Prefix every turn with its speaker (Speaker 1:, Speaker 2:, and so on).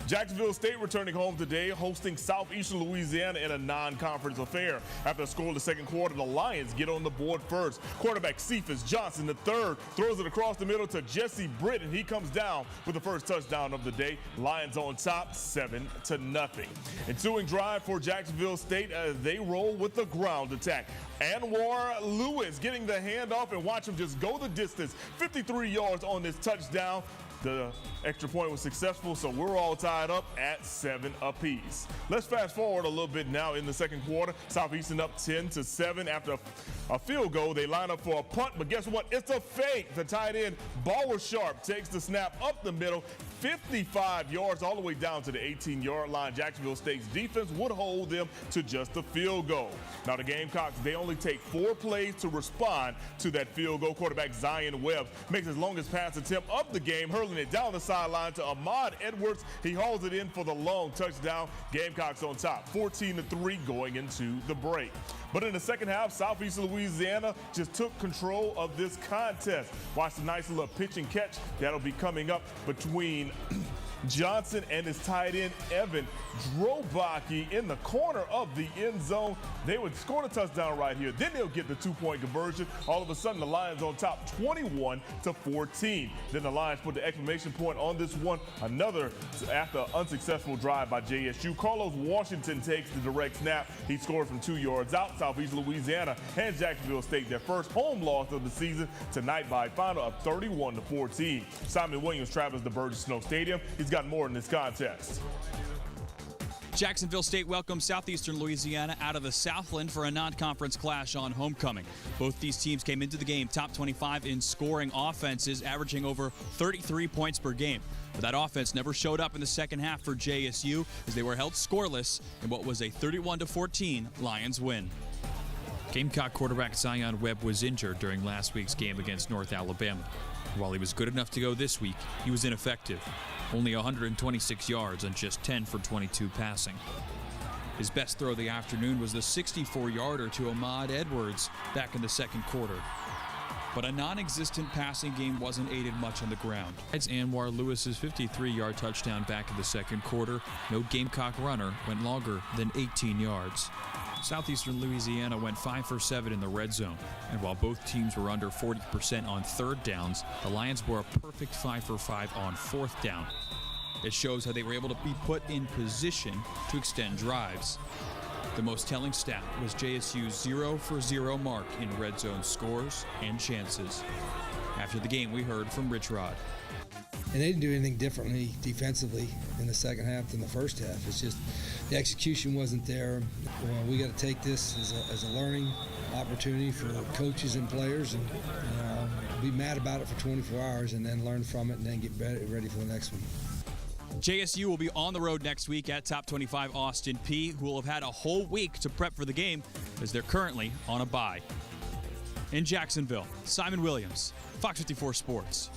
Speaker 1: Jacksonville State returning home today, hosting Southeastern Louisiana in a non-conference affair. After a score in the second quarter, the Lions get on the board first. Quarterback Cephas Johnson III throws it across the middle to Jesse Britt, and he comes down with the first touchdown of the day. Lions on top, 7-0. Ensuing drive for Jacksonville State as they roll with the ground attack. Anwar Lewis getting the handoff, and watch him just go the distance. 53 yards on this touchdown. The extra point was successful, so we're all tied up at 7 apiece. Let's fast forward a little bit now in the second quarter. Southeastern up 10-7 after a field goal. They line up for a punt, but guess what? It's a fake. The tight end, Bauer Sharp, takes the snap up the middle, 55 yards all the way down to the 18-yard line. Jacksonville State's defense would hold them to just a field goal. Now the Gamecocks, they only take 4 plays to respond to that field goal. Quarterback Zion Webb makes his longest pass attempt of the game, hurling it down the sideline to Ahmad Edwards. He hauls it in for the long touchdown. Gamecocks on top, 14-3 going into the break. But in the second half, Southeastern Louisiana just took control of this contest. Watch the nice little pitch and catch that'll be coming up between Johnson and his tight end, Evan Drobaki, in the corner of the end zone. They would score the touchdown right here. Then they'll get the 2-point conversion. All of a sudden, the Lions on top, 21-14. Then the Lions put the exclamation point on this one. Another after unsuccessful drive by JSU. Carlos Washington takes the direct snap. He scored from 2 yards out. Southeast Louisiana and Jacksonville State, their first home loss of the season, tonight by a final of 31-14. Simon Williams travels to Burgess Snow Stadium. He's got more in this contest.
Speaker 2: Jacksonville State welcomes Southeastern Louisiana out of the Southland for a non-conference clash on homecoming. Both these teams came into the game top 25 in scoring offenses, averaging over 33 points per game. But that offense never showed up in the second half for JSU as they were held scoreless in what was a 31-14 Lions win.
Speaker 3: Gamecock quarterback Zion Webb was injured during last week's game against North Alabama. While he was good enough to go this week, he was ineffective. Only 126 yards and just 10 for 22 passing. His best throw of the afternoon was the 64-yarder to Ahmad Edwards back in the second quarter. But a non-existent passing game wasn't aided much on the ground. It's Anwar Lewis's 53-yard touchdown back in the second quarter. No Gamecock runner went longer than 18 yards. Southeastern Louisiana went 5 for 7 in the red zone, and while both teams were under 40% on third downs, the Lions were a perfect 5 for 5 on fourth down. It shows how they were able to be put in position to extend drives. The most telling stat was JSU's 0 for 0 mark in red zone scores and chances. After the game, we heard from Rich Rod.
Speaker 4: And they didn't do anything differently defensively in the second half than the first half. It's just the execution wasn't there. Well, we got to take this as a learning opportunity for coaches and players, and be mad about it for 24 hours and then learn from it and then get ready for the next week.
Speaker 2: JSU will be on the road next week at Top 25 Austin Peay, who will have had a whole week to prep for the game as they're currently on a bye. In Jacksonville, Simon Williams, Fox 54 Sports.